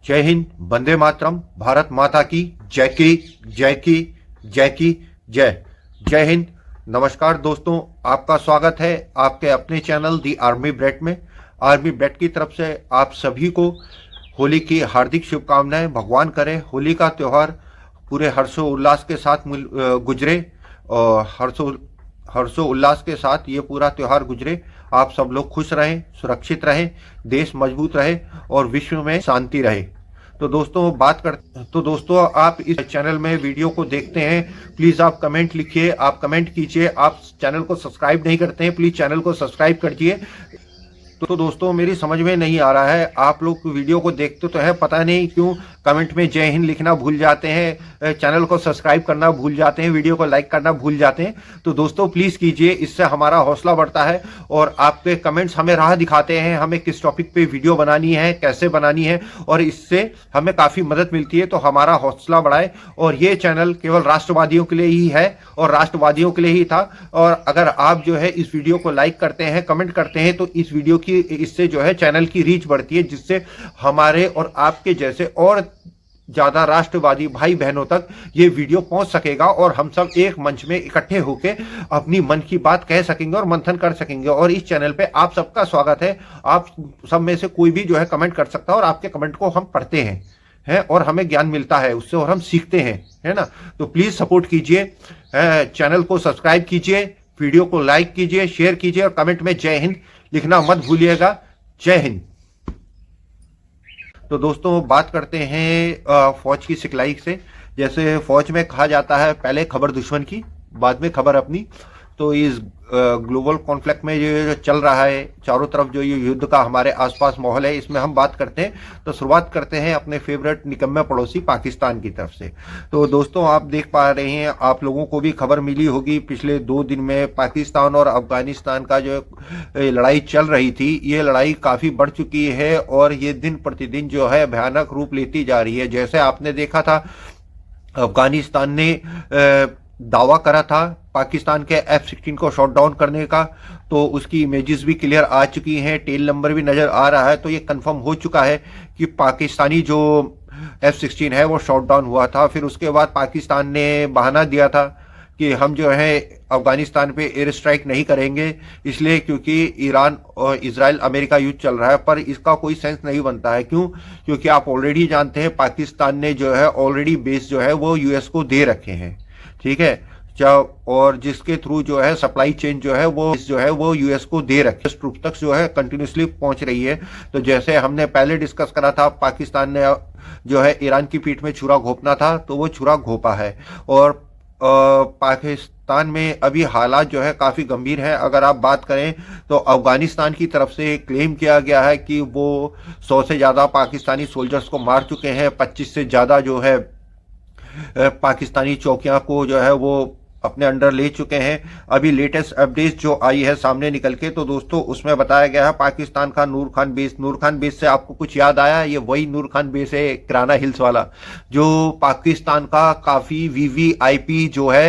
जय हिंद, वंदे मातरम, भारत माता की जय की जय की जय की जय। जय हिंद। नमस्कार दोस्तों, आपका स्वागत है आपके अपने चैनल दी आर्मी ब्रेड में। आर्मी ब्रेड की तरफ से आप सभी को होली की हार्दिक शुभकामनाएं। भगवान करे होली का त्यौहार पूरे हर्षोल्लास के साथ गुजरे और हर्षोल्लास के साथ ये पूरा त्यौहार गुजरे। आप सब लोग खुश रहें, सुरक्षित रहें, देश मजबूत रहे और विश्व में शांति रहे। तो दोस्तों आप इस चैनल में वीडियो को देखते हैं, प्लीज आप कमेंट लिखिए, आप कमेंट कीजिए। आप चैनल को सब्सक्राइब नहीं करते हैं, प्लीज चैनल को सब्सक्राइब करिए। तो दोस्तों मेरी समझ में नहीं आ रहा है, आप लोग वीडियो को देखते तो है, पता नहीं क्यों कमेंट में जय हिंद लिखना भूल जाते हैं, चैनल को सब्सक्राइब करना भूल जाते हैं, वीडियो को लाइक करना भूल जाते हैं। तो दोस्तों प्लीज कीजिए, इससे हमारा हौसला बढ़ता है और आपके कमेंट्स हमें राह दिखाते हैं हमें किस टॉपिक पे वीडियो बनानी है, कैसे बनानी है, और इससे हमें काफी मदद मिलती है। तो हमारा हौसला बढ़ाए। और ये चैनल केवल राष्ट्रवादियों के लिए ही है और राष्ट्रवादियों के लिए ही था। और अगर आप जो है इस वीडियो को लाइक करते हैं, कमेंट करते हैं, तो इस वीडियो की इससे जो है चैनल की रीच बढ़ती है, जिससे हमारे और आपके जैसे और ज्यादा राष्ट्रवादी भाई बहनों तक ये वीडियो पहुंच सकेगा और हम सब एक मंच में इकट्ठे होकर अपनी मन की बात कह सकेंगे और मंथन कर सकेंगे। और इस चैनल पे आप सबका स्वागत है। आप सब में से कोई भी जो है कमेंट कर सकता है और आपके कमेंट को हम पढ़ते हैं और हमें ज्ञान मिलता है उससे और हम सीखते हैं, है ना। तो प्लीज सपोर्ट कीजिए, चैनल को सब्सक्राइब कीजिए, वीडियो को लाइक कीजिए, शेयर कीजिए और कमेंट में जय हिंद लिखना मत भूलिएगा। जय हिंद। तो दोस्तों बात करते हैं फौज की सिखलाई से। जैसे फौज में कहा जाता है पहले खबर दुश्मन की, बाद में खबर अपनी। तो इस ग्लोबल कॉन्फ्लिक्ट में जो चल रहा है चारों तरफ, जो ये युद्ध का हमारे आसपास माहौल है, इसमें हम बात करते हैं। तो शुरुआत करते हैं अपने फेवरेट निकम्मे पड़ोसी पाकिस्तान की तरफ से। तो दोस्तों आप देख पा रहे हैं, आप लोगों को भी खबर मिली होगी, पिछले 2 दिन में पाकिस्तान और अफगानिस्तान का जो लड़ाई चल रही थी, ये लड़ाई काफ़ी बढ़ चुकी है और ये दिन प्रतिदिन जो है भयानक रूप लेती जा रही है। जैसे आपने देखा था, अफगानिस्तान ने दावा करा था पाकिस्तान के F-16 को शॉट डाउन करने का, तो उसकी इमेजेस भी क्लियर आ चुकी हैं, टेल नंबर भी नजर आ रहा है। तो ये कंफर्म हो चुका है कि पाकिस्तानी जो F-16 है वो शॉट डाउन हुआ था। फिर उसके बाद पाकिस्तान ने बहाना दिया था कि हम जो है अफगानिस्तान पे एयर स्ट्राइक नहीं करेंगे, इसलिए क्योंकि ईरान और इजराइल अमेरिका युद्ध चल रहा है। पर इसका कोई सेंस नहीं बनता है। क्यों? क्योंकि आप ऑलरेडी जानते हैं पाकिस्तान ने जो है ऑलरेडी बेस जो है वो यूएस को दे रखे हैं, ठीक है, और जिसके थ्रू जो है सप्लाई चेन जो है वो यूएस को दे रखे, ट्रूप तक जो है कंटिन्यूसली पहुंच रही है। तो जैसे हमने पहले डिस्कस करा था, पाकिस्तान ने जो है ईरान की पीठ में छुरा घोंपना था, तो वो छुरा घोंपा है। और पाकिस्तान में अभी हालात जो है काफ़ी गंभीर हैं। अगर आप बात करें तो अफगानिस्तान की तरफ से क्लेम किया गया है कि वो 100 से ज़्यादा पाकिस्तानी सोल्जर्स को मार चुके हैं, 25 से ज़्यादा जो है पाकिस्तानी चौकियां को जो है वो अपने अंडर ले चुके हैं। अभी लेटेस्ट अपडेट जो आई है सामने निकल के, तो दोस्तों उसमें बताया गया है पाकिस्तान का नूर खान बेस से आपको कुछ याद आया? ये वही नूर खान बेस है, किराना हिल्स वाला, जो पाकिस्तान का काफ़ी वीवीआईपी जो है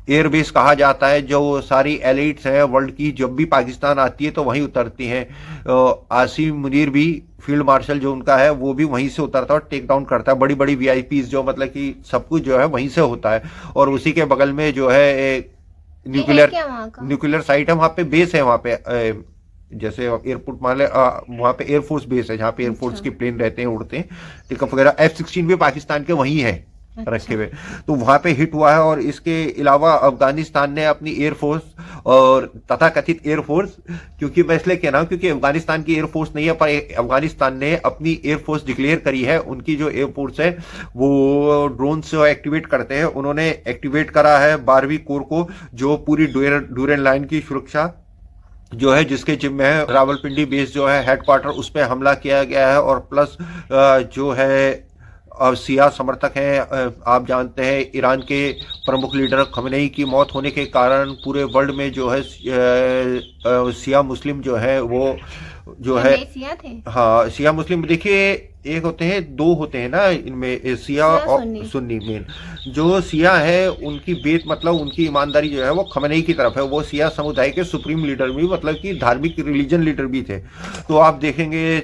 एयरबेस कहा जाता है। जो सारी एलिट्स है वर्ल्ड की जब भी पाकिस्तान आती है तो वहीं उतरती हैं। आसिम मुनीर भी, फील्ड मार्शल जो उनका है, वो भी वहीं से उतरता है और टेक डाउन करता है बड़ी बड़ी वीआईपीज, जो मतलब कि सब कुछ जो है वहीं से होता है। और उसी के बगल में जो है न्यूक्लियर साइट है, वहाँ पे बेस है, वहाँ पे जैसे एयरपोर्ट मान ले, वहाँ पे एयरफोर्स बेस है जहाँ पे एयरफोर्स के प्लेन रहते हैं, उड़ते हैं, टेकअप वगैरह। F-16 भी पाकिस्तान के वहीं है रखे हुए, तो वहां पे हिट हुआ है। और इसके अलावा अफगानिस्तान ने अपनी एयरफोर्स और तथाकथित एयरफोर्स, क्योंकि मैं इसलिए कह रहा हूं क्योंकि अफगानिस्तान की एयरफोर्स नहीं है, पर अफगानिस्तान ने अपनी एयरफोर्स डिक्लेयर करी है। उनकी जो एयरफोर्स है वो ड्रोन से एक्टिवेट करते हैं, उन्होंने एक्टिवेट करा है 12वीं कोर को, जो पूरी डूरेन लाइन की सुरक्षा जो है जिसके जिम्मे है। रावलपिंडी बेस जो है हेडक्वार्टर, उस पर हमला किया गया है। और प्लस जो है सिया समर्थक हैं, आप जानते हैं ईरान के प्रमुख लीडर खमेनेई की मौत होने के कारण पूरे वर्ल्ड में जो है सिया मुस्लिम जो है वो जो है शिया थे। हाँ, शिया मुस्लिम देखिए, एक होते हैं, दो होते हैं ना इनमें, शिया और सुन्नी। मेन जो शिया है उनकी बेत मतलब उनकी ईमानदारी जो है वो खमेनेई की तरफ है। वो शिया समुदाय के सुप्रीम लीडर भी, मतलब कि धार्मिक रिलीजन लीडर भी थे। तो आप देखेंगे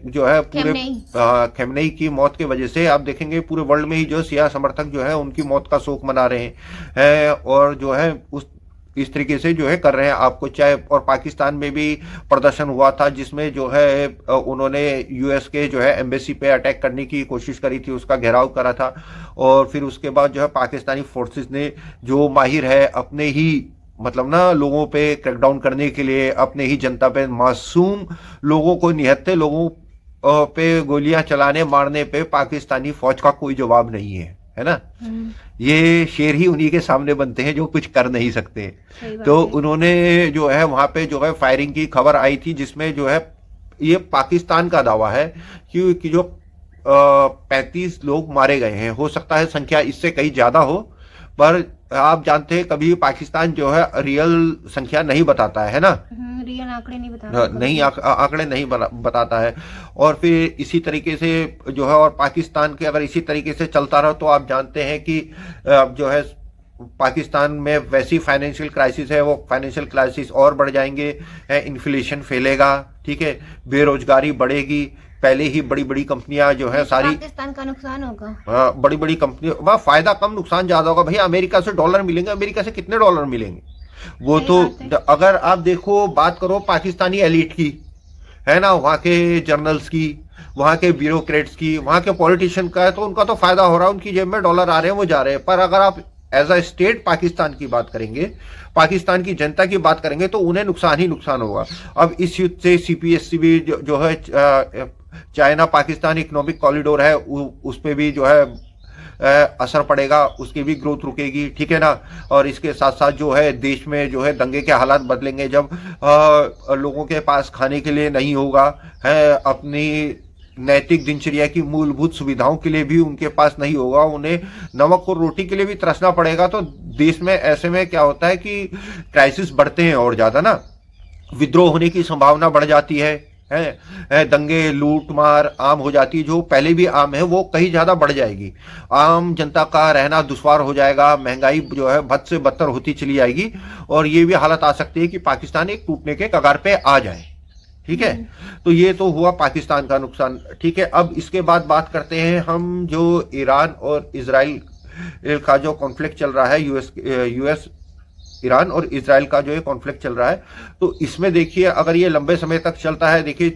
जो है पूरे खमेनेई की मौत के वजह से आप देखेंगे पूरे वर्ल्ड में ही जो शिया समर्थक जो है उनकी मौत का शोक मना रहे हैं, और जो है उस इस तरीके से जो है कर रहे हैं आपको। चाहे और पाकिस्तान में भी प्रदर्शन हुआ था जिसमें जो है उन्होंने यूएस के जो है एम्बेसी पे अटैक करने की कोशिश करी थी, उसका घेराव करा था। और फिर उसके बाद जो है पाकिस्तानी फोर्सेस ने, जो माहिर है अपने ही मतलब ना लोगों पे क्रैकडाउन करने के लिए, अपने ही जनता पे, मासूम लोगों को, निहत्थे लोगों पे गोलियां चलाने मारने पे पाकिस्तानी फौज का कोई जवाब नहीं है ना। ये शेर ही उन्हीं के सामने बनते हैं जो कुछ कर नहीं सकते। तो उन्होंने जो है वहां पे जो है फायरिंग की खबर आई थी, जिसमें जो है ये पाकिस्तान का दावा है कि जो 35 लोग मारे गए हैं। हो सकता है संख्या इससे कहीं ज्यादा हो, पर आप जानते हैं कभी पाकिस्तान जो है रियल संख्या नहीं बताता है ना, रियल आंकड़े नहीं बताता, नहीं आंकड़े नहीं बताता है। और फिर इसी तरीके से जो है, और पाकिस्तान के अगर इसी तरीके से चलता रहा तो आप जानते हैं कि जो है पाकिस्तान में वैसी फाइनेंशियल क्राइसिस है, वो फाइनेंशियल क्राइसिस और बढ़ जाएंगे, इन्फ्लेशन फैलेगा, ठीक है, बेरोजगारी बढ़ेगी। पहले ही बड़ी बड़ी कंपनियां जो है सारी, पाकिस्तान का नुकसान होगा। हाँ, बड़ी बड़ी कंपनी, वह फायदा कम नुकसान ज्यादा होगा। भैया अमेरिका से डॉलर मिलेंगे, अमेरिका से कितने डॉलर मिलेंगे? वो तो अगर आप देखो, बात करो पाकिस्तानी एलिट की, है ना, वहां के जर्नल्स की, वहां के ब्यूरोक्रेट्स की, वहां के पॉलिटिशियन का है, तो उनका तो फायदा हो रहा है, उनकी जेब में डॉलर आ रहे हैं, वो जा रहे हैं। पर अगर आप एज अ स्टेट पाकिस्तान की बात करेंगे, पाकिस्तान की जनता की बात करेंगे, तो उन्हें नुकसान ही नुकसान होगा। अब इस युद्ध से सीपीएससी भी जो है चाइना पाकिस्तान इकोनॉमिक कॉरिडोर है, उस पर भी जो है असर पड़ेगा, उसकी भी ग्रोथ रुकेगी, ठीक है ना। और इसके साथ साथ जो है देश में जो है दंगे के हालात बदलेंगे, जब लोगों के पास खाने के लिए नहीं होगा, है अपनी नैतिक दिनचर्या की मूलभूत सुविधाओं के लिए भी उनके पास नहीं होगा, उन्हें नमक और रोटी के लिए भी तरसना पड़ेगा। तो देश में ऐसे में क्या होता है कि क्राइसिस बढ़ते हैं और ज्यादा ना, विद्रोह होने की संभावना बढ़ जाती है, दंगे लूट मार आम हो जाती है। जो पहले भी आम है वो कहीं ज्यादा बढ़ जाएगी, आम जनता का रहना दुश्वार हो जाएगा, महंगाई जो है बद से बदतर होती चली जाएगी, और ये भी हालत आ सकती है कि पाकिस्तान एक टूटने के कगार पे आ जाए, ठीक है। तो ये तो हुआ पाकिस्तान का नुकसान, ठीक है। अब इसके बाद बात करते हैं हम, जो ईरान और इजराइल का जो कॉन्फ्लिक्ट चल रहा है, यूएस ईरान और इजराइल का जो है कॉन्फ्लिक्ट चल रहा है। तो इसमें देखिए, अगर ये लंबे समय तक चलता है, देखिए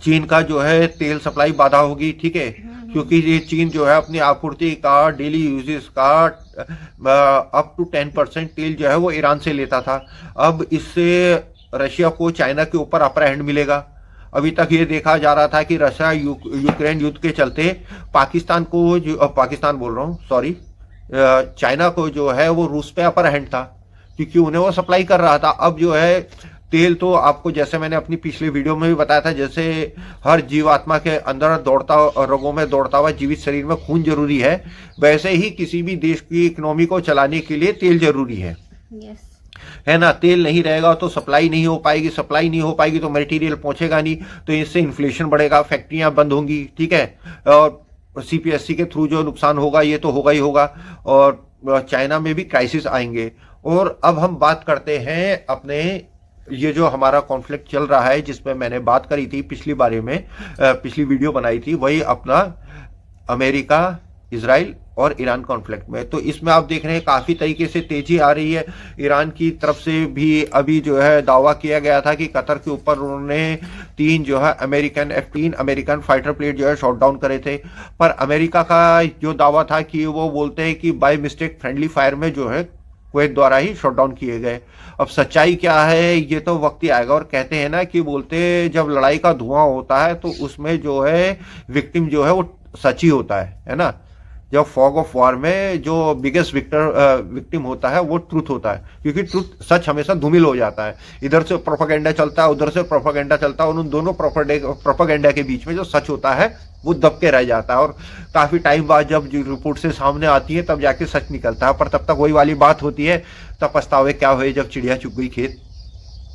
चीन का जो है तेल सप्लाई बाधा होगी, ठीक है, क्योंकि ये चीन जो है अपनी आपूर्ति का, डेली यूजेस का अप टू 10% तेल जो है वो ईरान से लेता था। अब इससे रशिया को चाइना के ऊपर अपर हैंड मिलेगा। अभी तक ये देखा जा रहा था कि रशिया यूक्रेन युद्ध के चलते पाकिस्तान को, पाकिस्तान बोल रहा हूँ, सॉरी, चाइना को जो है वो रूस पे अपर हैंड था, क्योंकि उन्हें वो सप्लाई कर रहा था। अब जो है तेल तो आपको, जैसे मैंने अपनी पिछले वीडियो में भी बताया था, जैसे हर जीवात्मा के अंदर दौड़ता, रगों में दौड़ता हुआ जीवित शरीर में खून जरूरी है, वैसे ही किसी भी देश की इकोनॉमी को चलाने के लिए तेल जरूरी है, है ना। तेल नहीं रहेगा तो सप्लाई नहीं हो पाएगी, सप्लाई नहीं हो पाएगी तो मटेरियल पहुंचेगा नहीं, तो इससे इन्फ्लेशन बढ़ेगा, फैक्ट्रियां बंद होंगी, ठीक है, और सीपीएससी के थ्रू जो नुकसान होगा ये तो होगा ही होगा, और चाइना में भी क्राइसिस आएंगे। और अब हम बात करते हैं अपने, ये जो हमारा कॉन्फ्लिक्ट चल रहा है जिसमें मैंने बात करी थी पिछली बारे में, पिछली वीडियो बनाई थी, वही अपना अमेरिका, इजराइल और ईरान कॉन्फ्लिक्ट में। तो इसमें आप देख रहे हैं काफी तरीके से तेजी आ रही है। ईरान की तरफ से भी अभी जो है दावा किया गया था कि कतर के ऊपर उन्होंने 3 जो है F-18 अमेरिकन फाइटर प्लेन जो है शॉट डाउन करे थे। पर अमेरिका का जो दावा था कि वो बोलते हैं कि बाय मिस्टेक फ्रेंडली फायर में जो है कुवैत द्वारा ही शॉट डाउन किए गए। अब सच्चाई क्या है ये तो वक्त ही आएगा। और कहते हैं ना कि बोलते जब लड़ाई का धुआं होता है तो उसमें जो है विक्टिम जो है वो सच ही होता है ना। जब फॉग ऑफ वॉर में जो बिगेस्ट विक्टिम होता है वो ट्रूथ होता है, क्योंकि ट्रूथ सच हमेशा धूमिल हो जाता है। इधर से प्रोपेगेंडा चलता है, उधर से प्रोपेगेंडा चलता है, उन दोनों प्रोपेगेंडा के बीच में जो सच होता है वो दब के रह जाता है। और काफी टाइम बाद जब रिपोर्ट से सामने आती है तब जाके सच निकलता है। पर तब तक वही वाली बात होती है, तब पछतावे क्या हुए जब चिड़िया चुग गई खेत।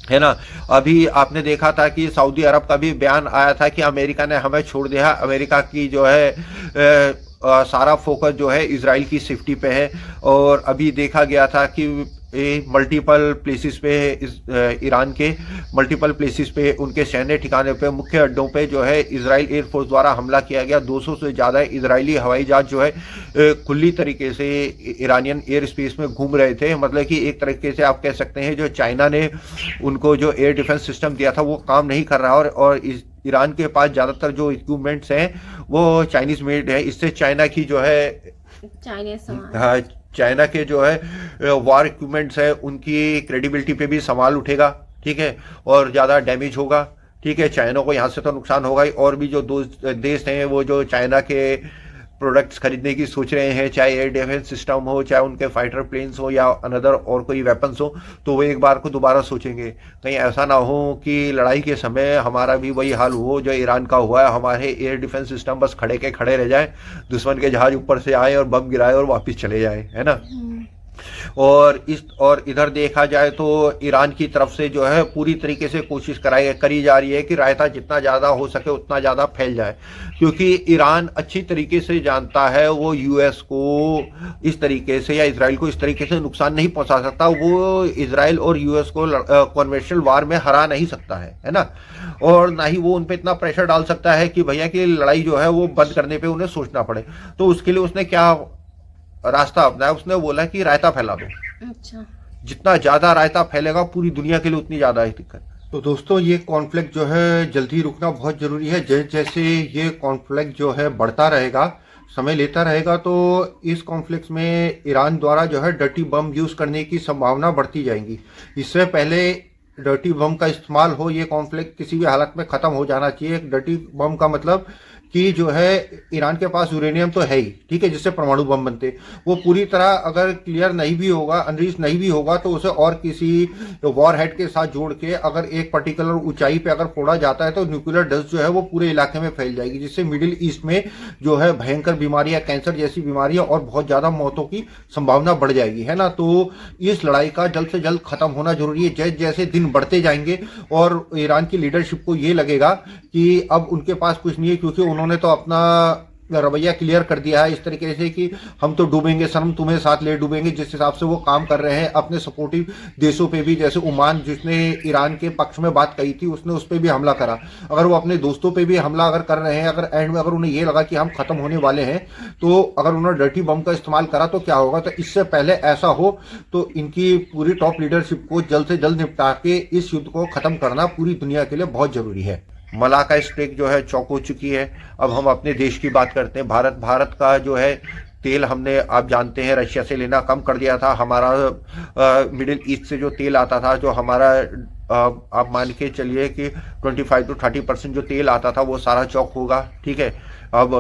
है ना। अभी आपने देखा था कि सऊदी अरब का भी बयान आया था कि अमेरिका ने हमें छोड़ दिया। अमेरिका की जो है सारा फोकस जो है इजराइल की सेफ्टी पे है। और अभी देखा गया था कि मल्टीपल प्लेसेस पे ईरान के मल्टीपल प्लेसेस पे उनके सैन्य ठिकाने पे मुख्य अड्डों पे जो है इजराइल एयरफोर्स द्वारा हमला किया गया। 200 से ज़्यादा इजरायली हवाई जहाज जो है खुली तरीके से ईरानियन एयर स्पेस में घूम रहे थे। मतलब कि एक तरीके से आप कह सकते हैं जो चाइना ने उनको जो एयर डिफेंस सिस्टम दिया था वो काम नहीं कर रहा। और ईरान के पास ज़्यादातर जो इक्विपमेंट्स हैं वो चाइनीज मेड है। इससे चाइना की जो है चाइनीज सामान, हाँ, चाइना के जो है वॉर इक्विपमेंट्स है उनकी क्रेडिबिलिटी पे भी सवाल उठेगा। ठीक है, और ज़्यादा डैमेज होगा। ठीक है, चाइना को यहाँ से तो नुकसान होगा ही। और भी जो देश हैं वो जो चाइना के प्रोडक्ट्स खरीदने की सोच रहे हैं, चाहे एयर डिफेंस सिस्टम हो, चाहे उनके फाइटर प्लेन्स हो या अनदर और कोई वेपन्स हो, तो वो एक बार को दोबारा सोचेंगे। कहीं ऐसा ना हो कि लड़ाई के समय हमारा भी वही हाल हो जो ईरान का हुआ है। हमारे एयर डिफेंस सिस्टम बस खड़े के खड़े रह जाए, दुश्मन के जहाज ऊपर से आए और बम गिराए और वापस चले जाए, है ना। और इधर देखा जाए तो ईरान की तरफ से जो है पूरी तरीके से कोशिश करी जा रही है कि रायता जितना ज़्यादा हो सके उतना ज़्यादा फैल जाए। क्योंकि ईरान अच्छी तरीके से जानता है वो यूएस को इस तरीके से या इजराइल को इस तरीके से नुकसान नहीं पहुंचा सकता। वो इजराइल और यूएस को कॉन्वेंशनल वार में हरा नहीं सकता है ना। और ना ही वो उन पर इतना प्रेशर डाल सकता है कि भैया की लड़ाई जो है वो बंद करने पर उन्हें सोचना पड़े। तो उसके लिए उसने क्या रास्ता अपनाया, उसने बोला कि रायता फैला दो। अच्छा, जितना ज्यादा रायता फैलेगा पूरी दुनिया के लिए उतनी ज्यादा है दिक्कत। तो दोस्तों ये कॉन्फ्लिक्ट जो है जल्दी रुकना बहुत जरूरी है। जैसे जैसे ये कॉन्फ्लिक्ट जो है बढ़ता रहेगा, समय लेता रहेगा, तो इस कॉन्फ्लिक्ट में ईरान द्वारा जो है डर्टी बम यूज करने की संभावना बढ़ती जाएगी। इससे पहले डर्टी बम का इस्तेमाल हो, ये कॉन्फ्लिक्ट किसी भी हालत में खत्म हो जाना चाहिए। एक डर्टी बम का मतलब कि जो है ईरान के पास यूरेनियम तो है ही, ठीक है, जिससे परमाणु बम बनते, वो पूरी तरह अगर क्लियर नहीं भी होगा, अनरीच नहीं भी होगा, तो उसे और किसी वॉर हेड के साथ जोड़ के अगर एक पर्टिकुलर ऊंचाई पे अगर फोड़ा जाता है तो न्यूक्लियर डस्ट जो है वो पूरे इलाके में फैल जाएगी, जिससे मिडिल ईस्ट में जो है भयंकर बीमारियां, कैंसर जैसी बीमारियां और बहुत ज्यादा मौतों की संभावना बढ़ जाएगी, है ना। तो इस लड़ाई का जल्द से जल्द खत्म होना जरूरी है। जैसे जैसे दिन बढ़ते जाएंगे और ईरान की लीडरशिप को ये लगेगा कि अब उनके पास कुछ नहीं है, क्योंकि उन्होंने तो अपना रवैया क्लियर कर दिया है इस तरीके से कि हम तो डूबेंगे सनम, तुम्हें साथ ले डूबेंगे। जिस हिसाब से वो काम कर रहे हैं अपने सपोर्टिव देशों पे भी, जैसे ओमान जिसने ईरान के पक्ष में बात कही थी उसने उस पर भी हमला करा। अगर वो अपने दोस्तों पे भी हमला अगर कर रहे हैं, अगर एंड में अगर उन्हें ये लगा कि हम खत्म होने वाले हैं, तो अगर उन्होंने डर्टी बम का इस्तेमाल करा तो क्या होगा। तो इससे पहले ऐसा हो तो इनकी पूरी टॉप लीडरशिप को जल्द से जल्द निपटा के इस युद्ध को खत्म करना पूरी दुनिया के लिए बहुत जरूरी है। मलाका स्ट्रेक जो है चौक हो चुकी है। अब हम अपने देश की बात करते हैं। भारत का जो है तेल हमने, आप जानते हैं, रशिया से लेना कम कर दिया था। हमारा मिडिल ईस्ट से जो तेल आता था, जो हमारा आप मान के चलिए कि 25 to 30% जो तेल आता था वो सारा चौक होगा, ठीक है। अब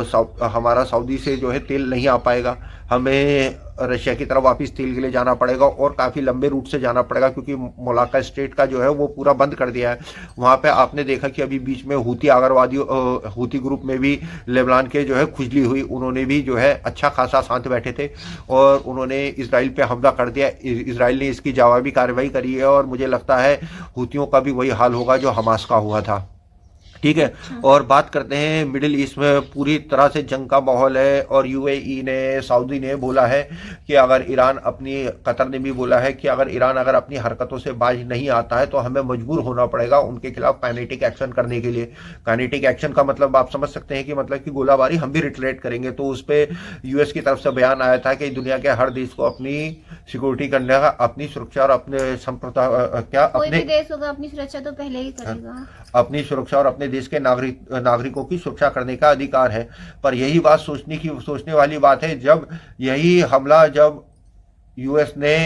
हमारा सऊदी से जो है तेल नहीं आ पाएगा, हमें रशिया की तरफ वापस तेल के लिए जाना पड़ेगा और काफ़ी लंबे रूट से जाना पड़ेगा, क्योंकि मलाका स्ट्रेट का जो है वो पूरा बंद कर दिया है। वहाँ पे आपने देखा कि अभी बीच में हूती ग्रुप में भी लेबनान के जो है खुजली हुई, उन्होंने भी जो है अच्छा खासा शांत बैठे थे और उन्होंने इसराइल पे हमला कर दिया। इसराइल ने इसकी जवाबी कार्रवाई करी है और मुझे लगता है हूतियों का भी वही हाल होगा जो हमास का हुआ था, ठीक है। और बात करते हैं मिडिल ईस्ट में पूरी तरह से जंग का माहौल है और यूएई ने, सऊदी ने बोला है कि अगर ईरान अपनी, कतर ने भी बोला है कि अगर ईरान अगर अपनी हरकतों से बाज नहीं आता है तो हमें मजबूर होना पड़ेगा उनके खिलाफ काइनेटिक एक्शन करने के लिए। काइनेटिक एक्शन का मतलब आप समझ सकते हैं कि मतलब कि गोलाबारी, हम भी रिट्रेट करेंगे। तो उस पर यूएस की तरफ से बयान आया था कि दुनिया के हर देश को अपनी सिक्योरिटी करने का, अपनी सुरक्षा और अपने कोई भी देश होगा अपनी सुरक्षा तो पहले ही करेगा, अपनी सुरक्षा और अपने देश के नागरिकों की सुरक्षा करने का अधिकार है। पर यही बात सोचने वाली बात है, जब यही हमला जब यूएस ने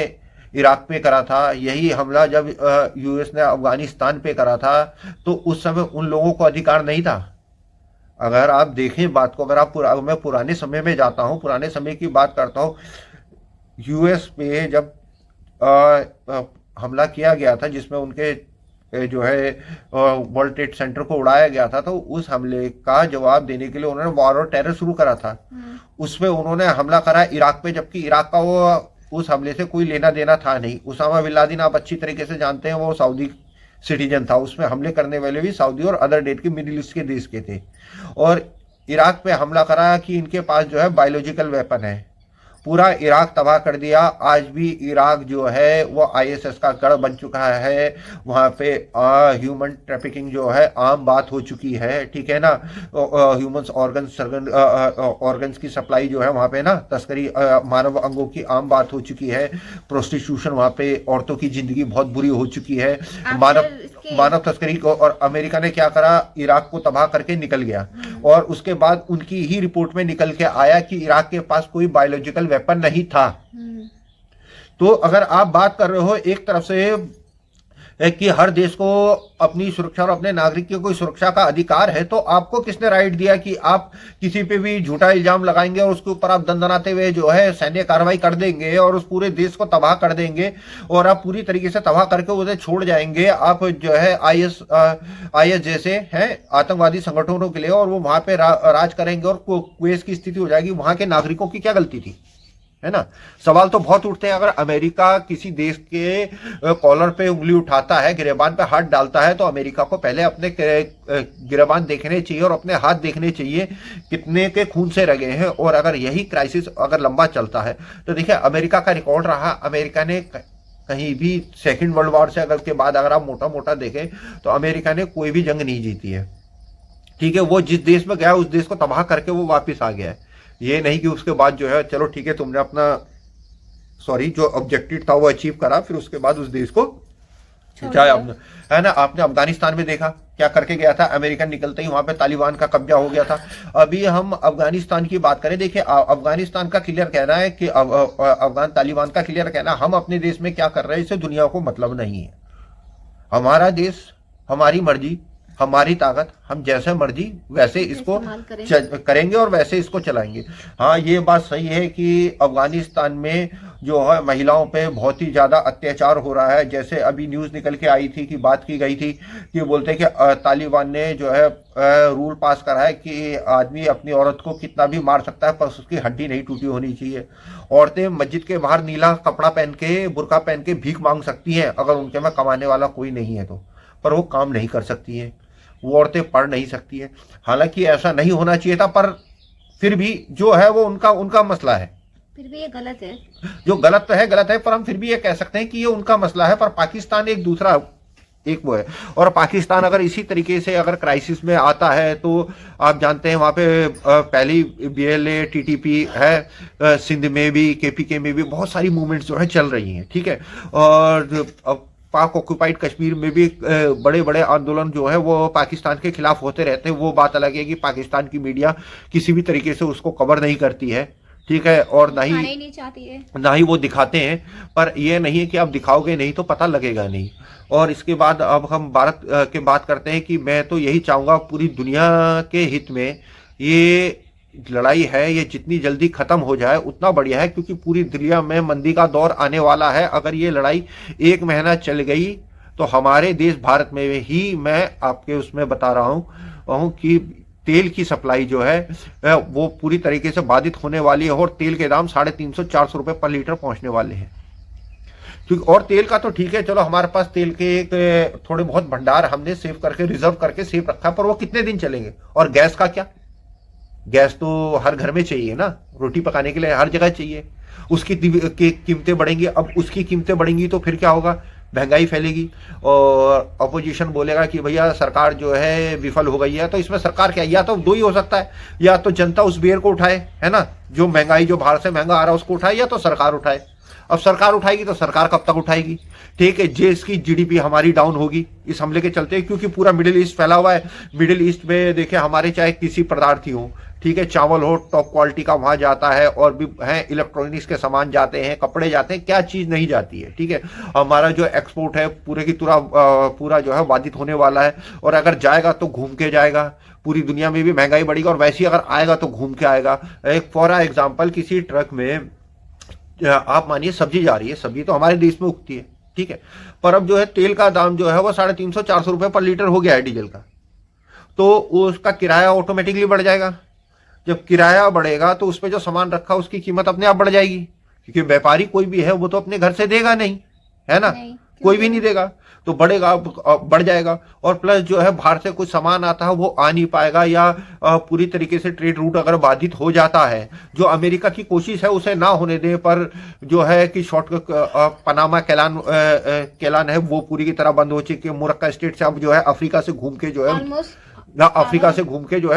इराक पे करा था, यही हमला जब यूएस ने अफगानिस्तान पे करा था, तो उस समय उन लोगों को अधिकार नहीं था। अगर आप देखें बात को, अगर मैं पुराने समय में जाता हूँ, पुराने समय की बात करता हूँ, यूएस पे जब हमला किया गया था जिसमें उनके जो है वर्ल्ड ट्रेड सेंटर को उड़ाया गया था, तो उस हमले का जवाब देने के लिए उन्होंने वॉर और टेरर शुरू करा था। उसमें उन्होंने हमला करा इराक पे, जबकि इराक का वो उस हमले से कोई लेना देना था नहीं। उसामा बिन लादेन आप अच्छी तरीके से जानते हैं, वो सऊदी सिटीजन था, उसमें हमले करने वाले भी सऊदी और अदर डेट के मिडिल ईस्ट के देश के थे। और इराक पे हमला करा कि इनके पास जो है बायोलॉजिकल वेपन है, पूरा इराक तबाह कर दिया। आज भी इराक जो है वो आईएसएस का गढ़ बन चुका है, वहाँ पे ह्यूमन ट्रैफिकिंग जो है आम बात हो चुकी है, ठीक है ना। ह्यूमन ऑर्गन्स की सप्लाई जो है वहाँ पे ना, तस्करी मानव अंगों की आम बात हो चुकी है। प्रोस्टिट्यूशन, वहाँ पे औरतों की जिंदगी बहुत बुरी हो चुकी है, मानव तस्करी को। और अमेरिका ने क्या करा, इराक को तबाह करके निकल गया। और उसके बाद उनकी ही रिपोर्ट में निकल के आया कि इराक के पास कोई बायोलॉजिकल वेपन नहीं था। तो अगर आप बात कर रहे हो एक तरफ से कि हर देश को अपनी सुरक्षा और अपने नागरिकों की सुरक्षा का अधिकार है, तो आपको किसने राइट दिया कि आप किसी पे भी झूठा इल्जाम लगाएंगे और उसके ऊपर आप दंदनाते हुए जो है सैन्य कार्रवाई कर देंगे और उस पूरे देश को तबाह कर देंगे और आप पूरी तरीके से तबाह करके उसे छोड़ जाएंगे। आप जो है आईएस जैसे हैं आतंकवादी संगठनों के लिए, और वो वहां पे राज करेंगे और क्वेस की स्थिति हो जाएगी। वहां के नागरिकों की क्या गलती थी, है ना। सवाल तो बहुत उठते हैं। अगर अमेरिका किसी देश के कॉलर पे उंगली उठाता है, गिरेबान पे हाथ डालता है, तो अमेरिका को पहले अपने गिरेबान देखने चाहिए और अपने हाथ देखने चाहिए कितने के खून से रगे हैं। और अगर यही क्राइसिस अगर लंबा चलता है तो देखिए अमेरिका का रिकॉर्ड रहा, अमेरिका ने कहीं भी सेकेंड वर्ल्ड वॉर से अगर के बाद अगर आप मोटा मोटा देखें तो अमेरिका ने कोई भी जंग नहीं जीती है, ठीक है। वो जिस देश में गया उस देश को तबाह करके वो वापस आ गया है। ये नहीं कि उसके बाद जो है चलो ठीक है तुमने अपना जो ऑब्जेक्टिव था वो अचीव करा, फिर उसके बाद उस देश को चाहे अपना, है ना। आपने अफगानिस्तान में देखा क्या करके गया था, अमेरिकन निकलते ही वहां पे तालिबान का कब्जा हो गया था। अभी हम अफगानिस्तान की बात करें, देखिए अफगानिस्तान का क्लियर कहना है कि अफगान तालिबान का क्लियर कहना हम अपने देश में क्या कर रहे हैं इससे दुनिया को मतलब नहीं है। हमारा देश, हमारी मर्जी, हमारी ताकत, हम जैसे मर्जी वैसे इसको करेंगे और वैसे इसको चलाएंगे। हाँ, ये बात सही है कि अफगानिस्तान में जो है महिलाओं पे बहुत ही ज़्यादा अत्याचार हो रहा है। जैसे अभी न्यूज़ निकल के आई थी कि बात की गई थी कि बोलते हैं कि तालिबान ने जो है रूल पास करा है कि आदमी अपनी औरत को कितना भी मार सकता है पर उसकी हड्डी नहीं टूटी होनी चाहिए। औरतें मस्जिद के बाहर नीला कपड़ा पहन के, बुर्का पहन के भीख मांग सकती हैं अगर उनके में कमाने वाला कोई नहीं है तो, पर वो काम नहीं कर सकती हैं, वो औरतें पढ़ नहीं सकती है। हालांकि ऐसा नहीं होना चाहिए था, पर फिर भी जो है वो उनका मसला है। फिर भी ये गलत है, जो गलत तो है गलत है, पर हम फिर भी ये कह सकते हैं कि ये उनका मसला है। पर पाकिस्तान एक दूसरा एक वो है, और पाकिस्तान अगर इसी तरीके से अगर क्राइसिस में आता है तो आप जानते हैं वहाँ पे पहली BLA TTP है, सिंध में भी KPK में भी बहुत सारी मूवमेंट्स जो है चल रही हैं, ठीक है। और पाक ऑक्यूपाइड कश्मीर में भी बड़े बड़े आंदोलन जो है वो पाकिस्तान के खिलाफ होते रहते हैं। वो बात अलग है कि पाकिस्तान की मीडिया किसी भी तरीके से उसको कवर नहीं करती है, ठीक है, और ना ही वो दिखाते हैं। पर ये नहीं है कि आप दिखाओगे नहीं तो पता लगेगा नहीं। और इसके बाद अब हम भारत की बात करते हैं कि मैं तो यही चाहूँगा पूरी दुनिया के हित में ये लड़ाई है ये जितनी जल्दी खत्म हो जाए उतना बढ़िया है, क्योंकि पूरी दुनिया में मंदी का दौर आने वाला है। अगर ये लड़ाई 1 महीना चल गई तो हमारे देश भारत में ही, मैं आपके उसमें बता रहा हूँ कि तेल की सप्लाई जो है वो पूरी तरीके से बाधित होने वाली है और तेल के दाम 350-400 रुपये पर लीटर पहुंचने वाले हैं। क्योंकि और तेल का तो ठीक है, चलो हमारे पास तेल के थोड़े बहुत भंडार हमने सेव करके रिजर्व करके सेव रखा, पर वो कितने दिन चलेंगे। और गैस का क्या, गैस तो हर घर में चाहिए ना, रोटी पकाने के लिए हर जगह चाहिए। उसकी कीमतें बढ़ेंगी, अब उसकी कीमतें बढ़ेंगी तो फिर क्या होगा, महंगाई फैलेगी और अपोजिशन बोलेगा कि भैया सरकार जो है विफल हो गई है। तो इसमें सरकार क्या, या तो दो ही हो सकता है, या तो जनता उस बेर को उठाए, है ना, जो महंगाई जो बाहर से महंगा आ रहा है उसको उठाए, या तो सरकार उठाए। अब सरकार उठाएगी तो सरकार कब तक उठाएगी, ठीक है। जिसकी GDP हमारी डाउन होगी इस हमले के चलते, क्योंकि पूरा मिडिल ईस्ट फैला हुआ है। मिडिल ईस्ट में देखिए हमारे चाहे किसी पदार्थ हो, ठीक है, चावल हो टॉप क्वालिटी का वहां जाता है, और भी हैं इलेक्ट्रॉनिक्स के सामान जाते हैं, कपड़े जाते हैं, क्या चीज़ नहीं जाती है, ठीक है। हमारा जो एक्सपोर्ट है पूरे की पूरा जो है बाधित होने वाला है। और अगर जाएगा तो घूम के जाएगा, पूरी दुनिया में भी महंगाई बढ़ेगी, और वैसे ही अगर आएगा तो घूम के आएगा। एक फॉर एग्जाम्पल, किसी ट्रक में आप मानिए सब्जी जा रही है, सब्जी तो हमारे देश में उगती है, ठीक है, पर अब जो है तेल का दाम जो है वो 350-400 रुपये पर लीटर हो गया है डीजल का, तो उसका किराया ऑटोमेटिकली बढ़ जाएगा। जब किराया बढ़ेगा तो उस पर जो सामान रखा उसकी कीमत अपने आप बढ़ जाएगी, क्योंकि व्यापारी कोई भी है वो तो अपने घर से देगा नहीं, है ना, कोई भी नहीं देगा। तो बढ़ जाएगा। और प्लस जो है बाहर से कुछ सामान आता है वो आ नहीं पाएगा, या पूरी तरीके से ट्रेड रूट अगर बाधित हो जाता है, जो अमेरिका की कोशिश है उसे ना होने दें, पर जो है कि शॉर्टकट पनामा कैलान है वो पूरी की तरह बंद हो चुकी है। मुरक्का स्टेट से अब जो है अफ्रीका से घूम के जो है अफ्रीका से घूम के जो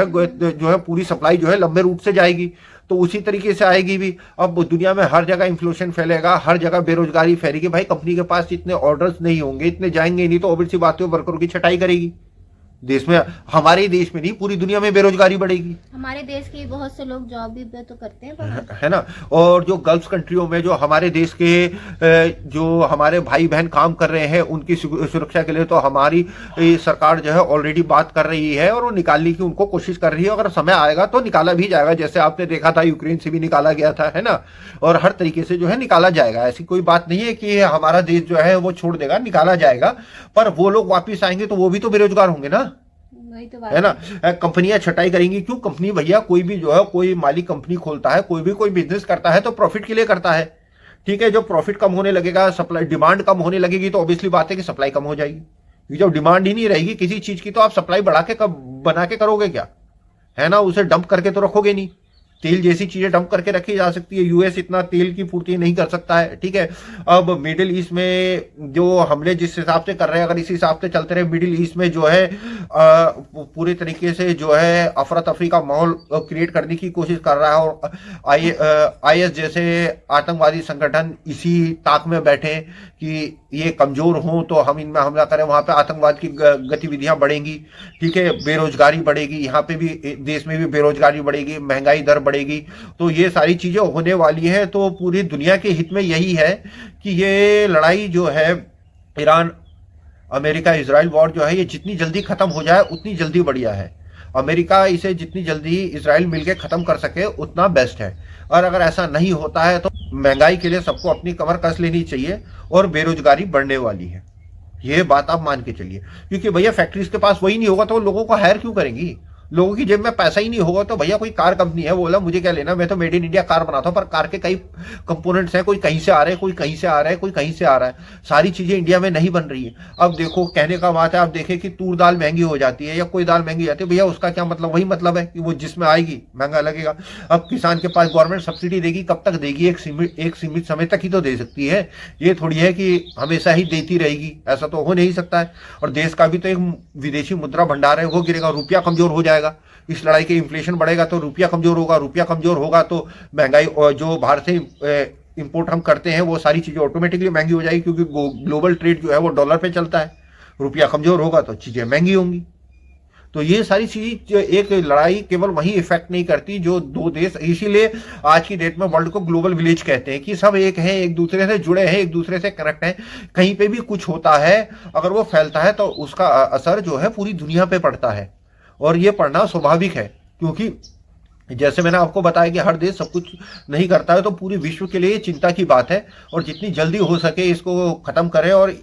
है पूरी सप्लाई जो है लंबे रूट से जाएगी, तो उसी तरीके से आएगी भी। अब दुनिया में हर जगह इन्फ्लेशन फैलेगा, हर जगह बेरोजगारी फैलेगी। भाई कंपनी के पास इतने ऑर्डर्स नहीं होंगे, इतने जाएंगे नहीं, तो ऑब्वियस सी बात है वर्करों की छटाई करेगी। देश में, हमारे देश में नहीं पूरी दुनिया में बेरोजगारी बढ़ेगी। हमारे देश के बहुत से लोग जॉब भी तो करते हैं है ना। और जो गल्फ कंट्रियों में जो हमारे देश के जो हमारे भाई बहन काम कर रहे हैं उनकी सुरक्षा के लिए तो हमारी सरकार जो है ऑलरेडी बात कर रही है और वो निकालने की उनको कोशिश कर रही है। अगर समय आएगा तो निकाला भी जाएगा, जैसे आपने देखा था यूक्रेन से भी निकाला गया था, है ना। और हर तरीके से जो है निकाला जाएगा, ऐसी कोई बात नहीं है कि हमारा देश जो है वो छोड़ देगा, निकाला जाएगा। पर वो लोग वापिस आएंगे तो वो भी तो बेरोजगार होंगे ना, तो है ना। कंपनियां छटाई करेंगी क्यों? कंपनी भैया कोई भी जो है कोई मालिक कंपनी खोलता है, कोई बिजनेस करता है तो प्रॉफिट के लिए करता है, ठीक है। जब प्रॉफिट कम होने लगेगा, सप्लाई डिमांड कम होने लगेगी, तो ऑब्वियसली बात है कि सप्लाई कम हो जाएगी। जब डिमांड ही नहीं रहेगी किसी चीज की तो आप सप्लाई बढ़ा के बना के करोगे क्या, है ना। उसे डंप करके तो रखोगे नहीं। तेल जैसी चीजें डंप करके रखी जा सकती है, यूएस इतना तेल की पूर्ति नहीं कर सकता है, ठीक है। अब मिडिल ईस्ट में जो हमले जिस हिसाब से कर रहे हैं, अगर इसी हिसाब से चलते रहे, मिडिल ईस्ट में जो है पूरी तरीके से जो है अफरा तफरी का माहौल क्रिएट करने की कोशिश कर रहा है। और आईएस जैसे आतंकवादी संगठन इसी ताक में बैठे कि ये कमजोर हों तो हम इनमें हमला करें, वहां पे आतंकवाद की गतिविधियां बढ़ेंगी, ठीक है। बेरोजगारी बढ़ेगी, यहाँ पे भी देश में भी बेरोजगारी बढ़ेगी, महंगाई दर बढ़ेगी, तो ये सारी चीजें होने वाली है। तो पूरी दुनिया के हित में यही है कि ये लड़ाई जो है ईरान अमेरिका इजराइल वॉर जो है ये जितनी जल्दी खत्म हो जाए उतनी जल्दी बढ़िया है। अमेरिका इसे जितनी जल्दी इजराइल मिलकर खत्म कर सके उतना बेस्ट है। और अगर ऐसा नहीं होता है तो महंगाई के लिए सबको अपनी कमर कस लेनी चाहिए और बेरोजगारी बढ़ने वाली है, ये बात आप मान के चलिए। क्योंकि भैया फैक्ट्रीज के पास वही नहीं होगा तो लोगों को हायर क्यों करेंगी? लोगों की जेब में पैसा ही नहीं होगा तो भैया कोई कार कंपनी है, बोला मुझे क्या लेना, मैं तो मेड इन इंडिया कार बनाता हूं, पर कार के कई कंपोनेंट्स हैं, कोई कहीं से आ रहे हैं, कोई कहीं से आ रहा है, कोई कहीं से आ रहा है, सारी चीजें इंडिया में नहीं बन रही है। अब देखो कहने का बात है, आप देखें कि तूर दाल महंगी हो जाती है या कोई दाल महंगी जाती है, भैया उसका क्या मतलब? वही मतलब है कि वो जिसमें आएगी महंगा लगेगा। अब किसान के पास गवर्नमेंट सब्सिडी देगी, कब तक देगी? एक सीमित समय तक ही तो दे सकती है, ये थोड़ी है कि हमेशा ही देती रहेगी, ऐसा तो हो नहीं सकता है। और देश का भी तो एक विदेशी मुद्रा भंडार है, वो गिरेगा, रुपया कमजोर हो जाएगा। इस लड़ाई के इन्फ्लेशन बढ़ेगा तो रुपया कमजोर होगा, रुपया कमजोर होगा तो महंगाई, और जो बाहर से इंपोर्ट हम करते हैं वो सारी चीजें ऑटोमेटिकली महंगी हो जाएगी, क्योंकि ग्लोबल ट्रेड जो है वो डॉलर पे चलता है। रुपया कमजोर होगा तो चीजें महंगी होंगी। तो ये सारी चीज, एक लड़ाई केवल वही इफेक्ट नहीं करती जो दो देश, इसीलिए आज की डेट में वर्ल्ड को ग्लोबल विलेज कहते हैं कि सब एक हैं, एक दूसरे से जुड़े हैं, एक दूसरे से कनेक्ट हैं। कहीं पे भी कुछ होता है अगर वो फैलता है तो उसका असर जो है पूरी दुनिया पे पड़ता है, और ये पढ़ना स्वाभाविक है। क्योंकि जैसे मैंने आपको बताया कि हर देश सब कुछ नहीं करता है, तो पूरे विश्व के लिए चिंता की बात है, और जितनी जल्दी हो सके इसको खत्म करें। और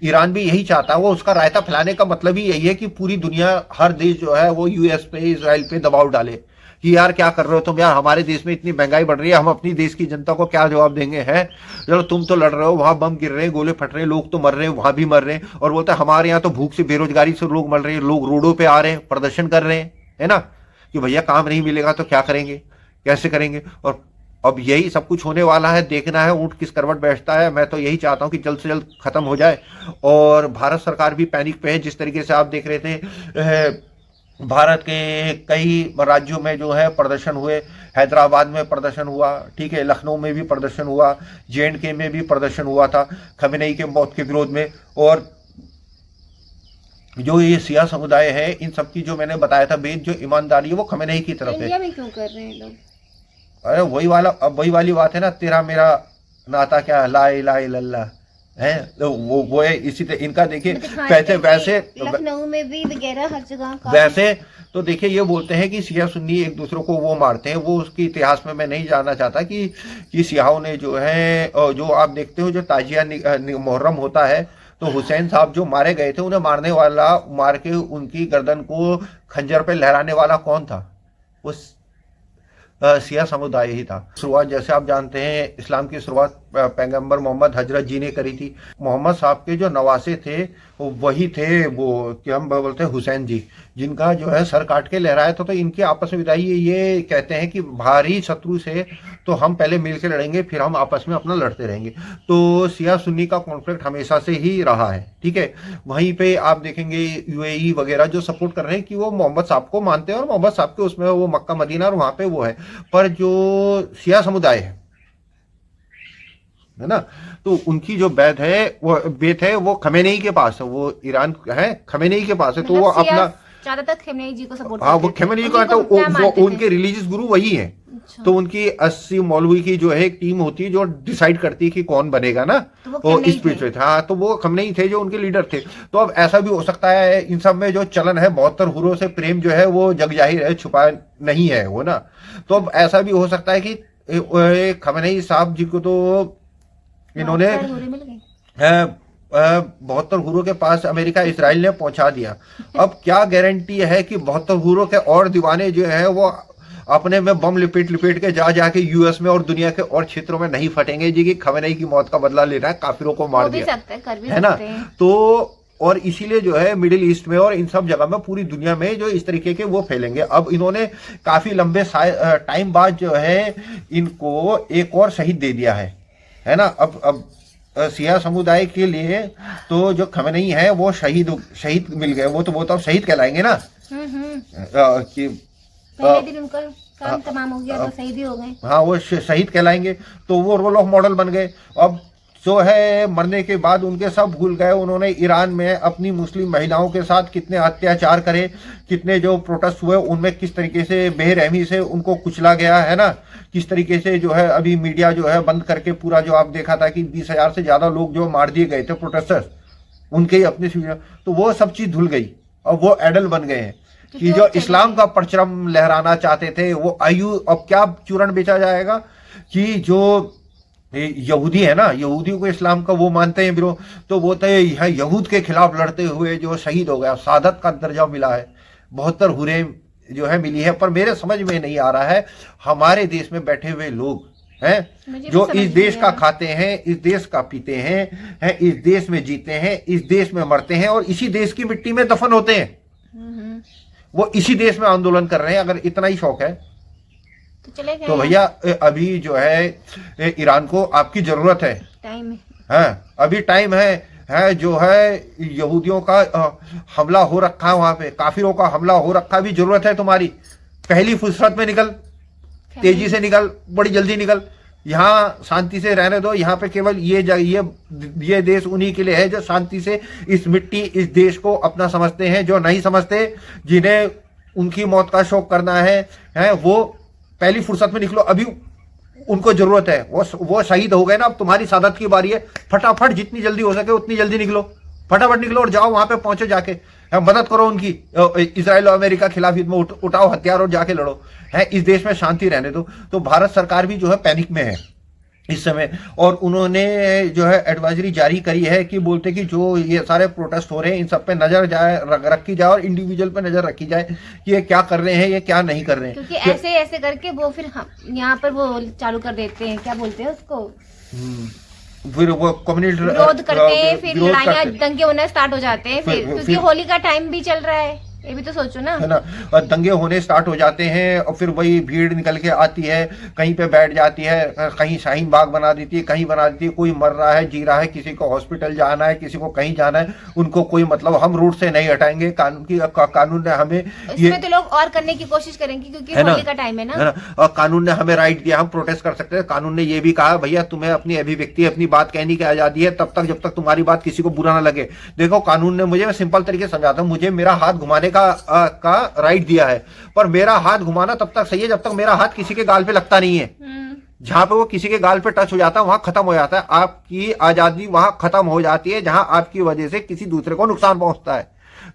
ईरान भी यही चाहता है, वो उसका रायता फैलाने का मतलब ही यही है कि पूरी दुनिया, हर देश जो है वो यूएस पे, इजराइल पे दबाव डाले कि यार क्या कर रहे हो तुम, यार हमारे देश में इतनी महंगाई बढ़ रही है, हम अपनी देश की जनता को क्या जवाब देंगे? हैं चलो तुम तो लड़ रहे हो, वहां बम गिर रहे हैं, गोले फट रहे हैं, लोग तो मर रहे हैं, वहां भी मर रहे हैं, और बोलते हैं हमारे यहाँ तो भूख से, बेरोजगारी से लोग मर रहे हैं, लोग रोडों पे आ रहे हैं, प्रदर्शन कर रहे हैं, है ना, कि भैया काम नहीं मिलेगा तो क्या करेंगे, कैसे करेंगे। और अब यही सब कुछ होने वाला है, देखना है ऊंट किस करवट बैठता है। मैं तो यही चाहता हूं कि जल्द से जल्द खत्म हो जाए। और भारत सरकार भी पैनिक पे है, जिस तरीके से आप देख रहे थे भारत के कई राज्यों में जो है प्रदर्शन हुए, हैदराबाद में प्रदर्शन हुआ, ठीक है, लखनऊ में भी प्रदर्शन हुआ, JNK में भी प्रदर्शन हुआ था खमेनेई के मौत के विरोध में। और जो ये सिया समुदाय है, इन सब की जो मैंने बताया था बेद, जो ईमानदारी है वो खमेनेई की तरफ है। इंडिया में क्यों कर रहे हैं लोग? अरे वही वाली बात है ना, तेरा मेरा नाता क्या, ला इलाहा इल्लल्लाह है, तो वो है। इसी तरह इनका देखिए वैसे लखनऊ में भी वगैरह हर जगह वैसे तो देखिए ये बोलते हैं कि सिया सुन्नी एक दूसरे को वो मारते हैं, वो उसके इतिहास में मैं नहीं जानना चाहता कि सियाओं ने जो है, जो आप देखते हो जो ताजिया मुहर्रम होता है, तो हुसैन साहब जो मारे गए थे, उन्हें मारने वाला, मार के उनकी गर्दन को खंजर पे लहराने वाला कौन था? उस सिया समुदाय ही था। शुरुआत जैसे आप जानते हैं, इस्लाम की शुरुआत पैगंबर मोहम्मद हजरत जी ने करी थी। मोहम्मद साहब के जो नवासे थे वही थे वो क्या हम बोलते हैं हुसैन जी, जिनका जो है सर काट के लहराया था। तो इनकी आपस में विदाई ये कहते हैं कि भारी शत्रु से तो हम पहले मिल के लड़ेंगे, फिर हम आपस में अपना लड़ते रहेंगे। तो शिया सुन्नी का कॉन्फ्लिक्ट हमेशा से ही रहा है, ठीक है। वहीं पे आप देखेंगे यूएई वगैरह जो सपोर्ट कर रहे हैं कि वो मोहम्मद साहब को मानते हैं और मोहम्मद साहब के उसमें वो मक्का मदीना और वहां पे वो है। पर जो शिया समुदाय है ना, तो उनकी जो बेत है वो खमेनेई के पास है, वो ईरान है खमेनेई के पास है। तो वो अपना ज्यादातर खमेनेई जी को सपोर्ट हाँ वो खमेनेई को, तो वो उनके रिलीजियस गुरु वही है। अच्छा। तो उनकी 80 मौलवी की जो है एक टीम होती है जो डिसाइड करती है कि कौन बनेगा ना, तो वो इस बीच में हाँ, तो वो खमेनेई थे जो उनके लीडर थे। तो अब ऐसा भी हो सकता है इन सब में जो चलन है 72 हुरों से प्रेम जो है वो जग जाहिर है, छुपा नहीं है वो ना। तो अब ऐसा भी हो सकता है कि खमेनेई साहब जी को तो इन्होंने 72 हुरों के पास अमेरिका इसराइल ने पहुंचा दिया। अब क्या गारंटी है कि 72 हुरों के और दीवाने जो है वो अपने में बम लिपेट लिपेट के जाके यूएस में और दुनिया के और क्षेत्रों में नहीं फटेंगे जी कि खमेनेई की मौत का बदला ले रहा है, काफिरों को मार दिया है ना। तो और इसीलिए जो है मिडिल ईस्ट में और इन सब जगह में पूरी दुनिया में जो इस तरीके के वो फैलेंगे। अब इन्होंने काफी लंबे टाइम बाद जो है इनको एक और शहीद दे दिया है ना। अब शिया समुदाय के लिए तो जो खमेनेई है वो शहीद मिल गए, वो तो अब शहीद कहलाएंगे ना। कि पहले दिन उनका काम तमाम हो गया तो शहीद ही हो गए। हाँ वो शहीद कहलाएंगे, तो वो रोल ऑफ मॉडल बन गए। अब जो है मरने के बाद उनके सब भूल गए, उन्होंने ईरान में अपनी मुस्लिम महिलाओं के साथ कितने अत्याचार करे, कितने जो प्रोटेस्ट हुए उनमें किस तरीके से बेरहमी से उनको कुचला गया है ना, किस तरीके से जो है अभी मीडिया जो है बंद करके पूरा जो आप देखा था कि 20,000 से ज्यादा लोग जो मार दिए गए थे प्रोटेस्टर्स, उनके ही अपने। तो वो सब चीज धुल गई और वो एडल बन गए हैं कि जो इस्लाम का परचम लहराना चाहते थे वो अब क्या चूरण बेचा जाएगा कि जो यहूदी है ना, यहूदियों को इस्लाम का वो मानते हैं विरोध, तो वो तो यहूद के खिलाफ लड़ते हुए जो शहीद हो गया, शहादत का दर्जा मिला है, 72 हुरे जो है मिली है। पर मेरे समझ में नहीं आ रहा है हमारे देश में बैठे हुए लोग हैं जो इस देश का खाते हैं, इस देश का पीते हैं, इस देश में जीते हैं, इस देश में मरते हैं और इसी देश की मिट्टी में दफन होते हैं, वो इसी देश में आंदोलन कर रहे हैं। अगर इतना ही शौक है तो भैया अभी जो है ईरान को आपकी जरूरत है, टाइम है, अभी टाइम है जो है यहूदियों का हमला हो रखा है, वहां पे काफिरों का हमला हो रखा, भी जरूरत है तुम्हारी। पहली फुर्सत में निकल, तेजी से निकल, बड़ी जल्दी निकल, यहाँ शांति से रहने दो। यहाँ पे केवल ये देश उन्हीं के लिए है जो शांति से इस मिट्टी इस देश को अपना समझते हैं। जो नहीं समझते, जिन्हें उनकी मौत का शौक करना है वो पहली फुर्सत में निकलो, अभी उनको जरूरत है। वो शहीद हो गए ना, अब तुम्हारी सादत की बारी है। फटाफट जितनी जल्दी हो सके उतनी जल्दी निकलो, फटाफट निकलो और जाओ वहां पे पहुंचो, जाके मदद करो उनकी। इजराइल और अमेरिका खिलाफ युद्ध में उठाओ हथियार और जाके लड़ो, है इस देश में शांति रहने दो। तो भारत सरकार भी जो है पैनिक में है इस समय, और उन्होंने जो है एडवाइजरी जारी करी है कि बोलते कि जो ये सारे प्रोटेस्ट हो रहे हैं इन सब पे नजर रखी जाए और इंडिविजुअल पे नजर रखी जाए कि ये क्या कर रहे हैं, ये क्या नहीं कर रहे हैं। क्योंकि ऐसे करके वो फिर यहाँ पर वो चालू कर देते हैं, क्या बोलते हैं उसको, फिर वो कम्युनिटी विरोध करते हैं, फिर लड़ाइयाँ दंगे होने स्टार्ट हो जाते हैं फिर क्योंकि होली का टाइम भी चल रहा है, ये भी तो सोचो ना, है ना। और दंगे होने स्टार्ट हो जाते हैं और फिर वही भीड़ निकल के आती है, कहीं पे बैठ जाती है, कहीं शाहीन बाग बना देती है, कहीं बना देती है। कोई मर रहा है, जी रहा है, किसी को हॉस्पिटल जाना है, किसी को कहीं जाना है, उनको कोई मतलब, हम रूट से नहीं हटाएंगे। कानून ने हमें इसमें तो लोग और करने की कोशिश करेंगे क्योंकि होली का टाइम है ना। और कानून ने हमें राइट दिया, हम प्रोटेस्ट कर सकते हैं। कानून ने ये भी कहा भैया तुम्हें अपनी अभिव्यक्ति, अपनी बात कहने की आजादी है तब तक जब तक तुम्हारी बात किसी को बुरा ना लगे। देखो कानून ने मुझे, मैं सिंपल तरीके से समझाता हूँ, मुझे मेरा हाथ घुमाने का राइट दिया है, पर मेरा हाथ घुमाना तब तक सही है जब तक मेरा हाथ किसी के गाल पे लगता नहीं है। जहां पे वो किसी के गाल पे टच हो जाता है वहां खत्म हो जाता है, आपकी आजादी वहां खत्म हो जाती है जहां आपकी वजह से किसी दूसरे को नुकसान पहुंचता है।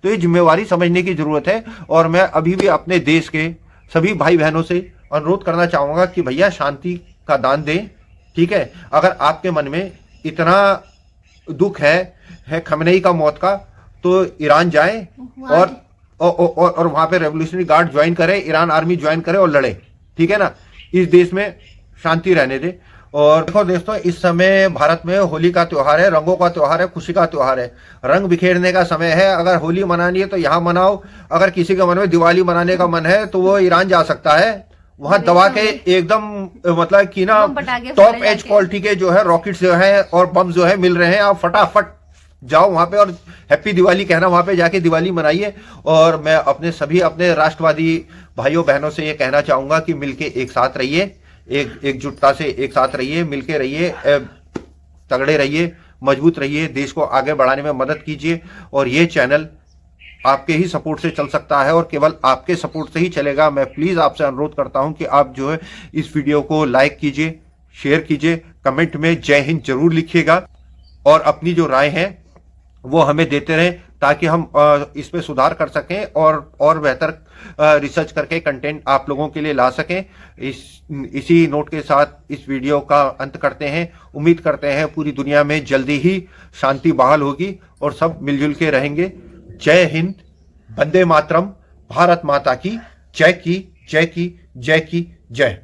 तो ये जिम्मेवारी समझने की जरूरत है। और मैं अभी भी अपने देश के सभी भाई बहनों से अनुरोध करना चाहूंगा कि भैया शांति का दान दें, ठीक है। अगर आपके मन में इतना दुख है खमेनेई का मौत का, तो ईरान जाए और वहां पे रेवोल्यूशनरी गार्ड ज्वाइन करे, ईरान आर्मी ज्वाइन करे और लड़े, ठीक है ना। इस देश में शांति रहने दे। और देखो दोस्तों, इस समय भारत में होली का त्योहार है, रंगों का त्योहार है, खुशी का त्योहार है। रंग बिखेरने का समय है। अगर होली मनानी है तो यहाँ मनाओ। अगर किसी के मन में दिवाली मनाने का मन है तो वो ईरान जा सकता है। वहां दवा के एकदम मतलब कि ना टॉप एज क्वालिटी के जो है रॉकेट्स जो है और बम जो है मिल रहे हैं। आप फटाफट जाओ वहां पे और हैप्पी दिवाली कहना, वहां पे जाके दिवाली मनाइए। और मैं अपने सभी अपने राष्ट्रवादी भाइयों बहनों से ये कहना चाहूंगा कि मिलके एक साथ रहिए, एकजुटता से एक साथ रहिए, मिलके रहिए, तगड़े रहिए, मजबूत रहिए, देश को आगे बढ़ाने में मदद कीजिए। और ये चैनल आपके ही सपोर्ट से चल सकता है और केवल आपके सपोर्ट से ही चलेगा। मैं प्लीज आपसे अनुरोध करता हूं कि आप जो है इस वीडियो को लाइक कीजिए, शेयर कीजिए, कमेंट में जय हिंद जरूर लिखिएगा और अपनी जो राय है वो हमें देते रहें ताकि हम इस पे सुधार कर सकें और बेहतर रिसर्च करके कंटेंट आप लोगों के लिए ला सकें। इसी नोट के साथ इस वीडियो का अंत करते हैं। उम्मीद करते हैं पूरी दुनिया में जल्दी ही शांति बहाल होगी और सब मिलजुल के रहेंगे। जय हिंद, वंदे मातरम, भारत माता की जय की जय की जय की जय।